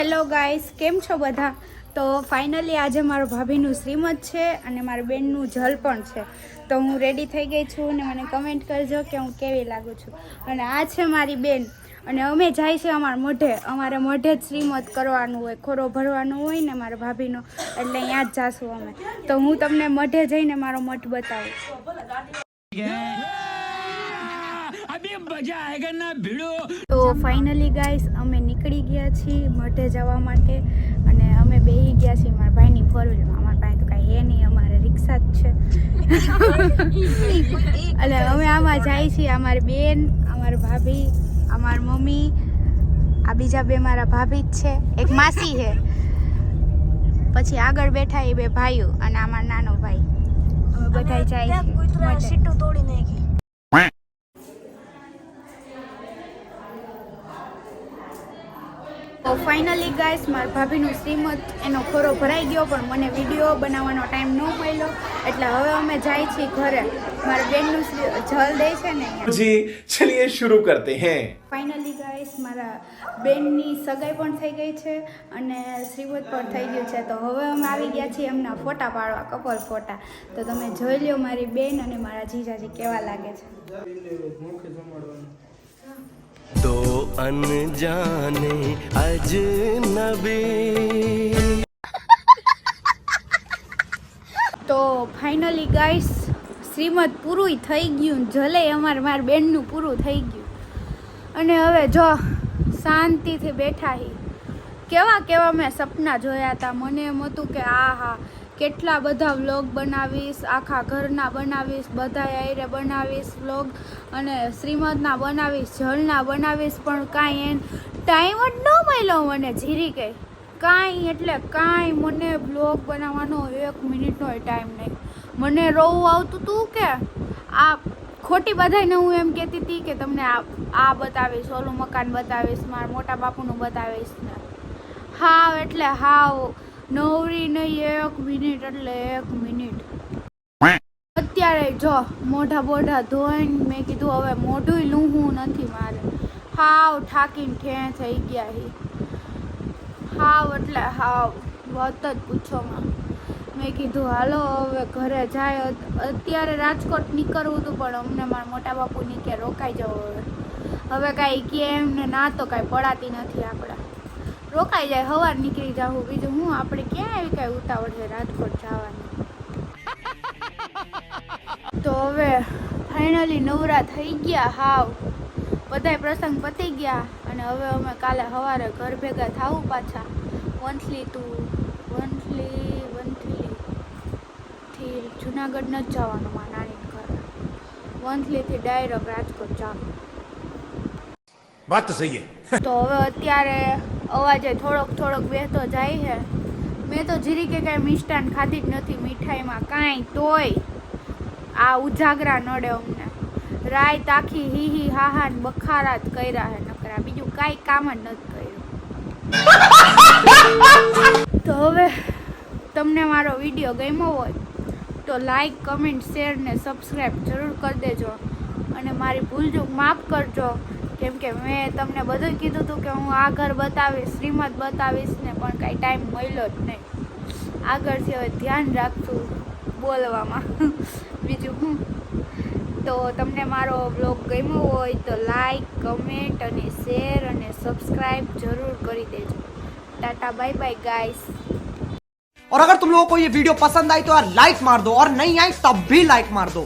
Hello guys, કેમ છો બધા? તો ફાઇનલી આજે મારો ભાભીનું શ્રીમત છે અને મારા બેનનું જલ પણ છે. તો હું રેડી થઈ ગઈ છું અને મને કમેન્ટ કરજો કે હું કેવી લાગુ છું. અને આ છે મારી બેન અને અમે જાય છે અમારે મોઢે જ શ્રીમત કરવાનું હોય, ખોરો ભરવાનો હોય ને મારા ભાભીનો, એટલે અહીંયા જ જાશું અમે. તો હું તમને મોઢે જઈને મારો મઠ બતાવું. તો ફાઇનલી ગાઈસ અમે નીકળી ગયા છીએ મઠે જવા માટે અને અમે બેસી ગયા છીએ મારા ભાઈની ફોર વ્હીલમાં. અમારા પાસે તો કાંઈ હે નહીં, અમારે રિક્ષા જ છે. એટલે અમે આમાં જાય છીએ. અમારી બેન, અમારી ભાભી, અમારી મમ્મી, આ બીજા બે મારા ભાભી જ છે, એક માસી છે, પછી આગળ બેઠા એ બે ભાઈઓ અને અમારો નાનો ભાઈ. અમે બધા જાય છીએ. સીટું તોડી નાખી. તો ફાઇનલી ગાઈસ મારા ભાભીનું શ્રીમત એનો ખોરો ભરાઈ ગયો, પણ મને વિડીયો બનાવવાનો ટાઈમ ન મળ્યો, એટલે હવે અમે જાય છીએ ઘરે. મારા બેનનું જલ દે છે ને. જી ચલિए शुरू करते हैं. ફાઇનલી ગાઈસ મારા બેનની સગાઈ પણ થઈ ગઈ છે અને શ્રીમત પણ થઈ ગયું છે. તો હવે અમે આવી ગયા છીએ એમના ફોટા પાડવા, કપલ ફોટા. તો તમે જોઈ લો મારી બેન અને મારા જીજાજી કેવા લાગે છે. दो अनजाने अजनबी. તો ફાઇનલી ગાઈસ શ્રીમત પૂરું થઈ ગયું, જલે મારા બેનનું પૂરું થઈ ગયું અને હવે જો શાંતિથી બેઠા હી. કેવા મેં સપના જોયા હતા. મને એમ હતું કે હા કેટલા બધા વ્લોગ બનાવીશ, આખા ઘરના બનાવીશ, બધા આયરે બનાવીશ વ્લોગ, અને શ્રીમતના બનાવીશ, જલના બનાવીશ, પણ કાંઈ ટાઈમ જ ન મળ્યો મને જીરી કંઈ કાંઈ. એટલે કાંઈ મને વ્લોગ બનાવવાનો 1 મિનિટનો ટાઈમ નહીં. મને રોવું આવતું હતું કે આ ખોટી બધાને હું એમ કહેતી હતી કે તમને આ બતાવીશ, ઓલું મકાન બતાવીશ, મારા મોટા બાપુનું બતાવીશ ને. હાવ એટલે હાવ નવરી નહીં 1 મિનિટ એટલે 1 મિનિટ. અત્યારે જો મોઢા ધોઈને મેં કીધું હવે મોઢું લૂહવું નથી મારે. હાવ થાકીને ઠે થઈ ગયા હી. હાવ એટલે હાવ વાત જ પૂછોમાં. મેં કીધું હાલો હવે ઘરે જાય. અત્યારે રાજકોટ નીકળવું હતું, પણ અમને મારા મોટા બાપુની કે રોકાઈ જવું. હવે કાંઈ કે એમને ના તો કાંઈ પડાતી નથી. આપણે રોકાઈ જાય, સવાર નીકળી જાવું. બીજું હું, આપણે ક્યાં આવી કાંઈ ઉતાવળ છે રાજકોટ જવાની. તો હવે ફાઇનલી નવરા થઈ ગયા હાવ. બધાય પ્રસંગ પતી ગયા અને હવે અમે કાલે સવારે ઘર ભેગા થાવું પાછા. વંથલી થી જુનાગઢ ન જવાનું મારા નાની ઘર. વંથલીથી ડાયરેક્ટ રાજકોટ જવાનું. बात तो सही है. તો હવે અત્યારે અવાજે થોડોક બેસતો જાય છે. મેં તો જીરી કે કાંઈ મિષ્ટાન ખાધી જ નથી મીઠાઈમાં કાંઈ. તોય આ ઉજાગરા નડે અમને. રાત આખી હી હા ને બખારા જ કર્યા હે નકરા, બીજું કાંઈ કામ જ નથી કર્યું. તો હવે તમને મારો વિડીયો ગમ્યો હોય તો લાઈક, કમેન્ટ, શેર ને સબસ્ક્રાઈબ જરૂર કરી દેજો અને મારી ભૂલચૂક માફ કરજો. કેમ કે મેં તમને બધું કીધું હતું કે હું આ ઘર બતાવીશ, શ્રીમત બતાવીશ ને, પણ કાંઈ ટાઈમ મળ્યો જ નહીં. આગળથી હવે ધ્યાન રાખશું બોલવામાં. બીજું હું, તો તમને મારો બ્લોગ ગમ્યો હોય તો લાઈક, કમેન્ટ અને શેર અને સબસ્ક્રાઈબ જરૂર કરી દેજો. Tata bye bye guys. और अगर तुम लोगों को ये वीडियो पसंद आई तो यार लाइक मार दो, और नहीं आई तब भी लाइक मार दो.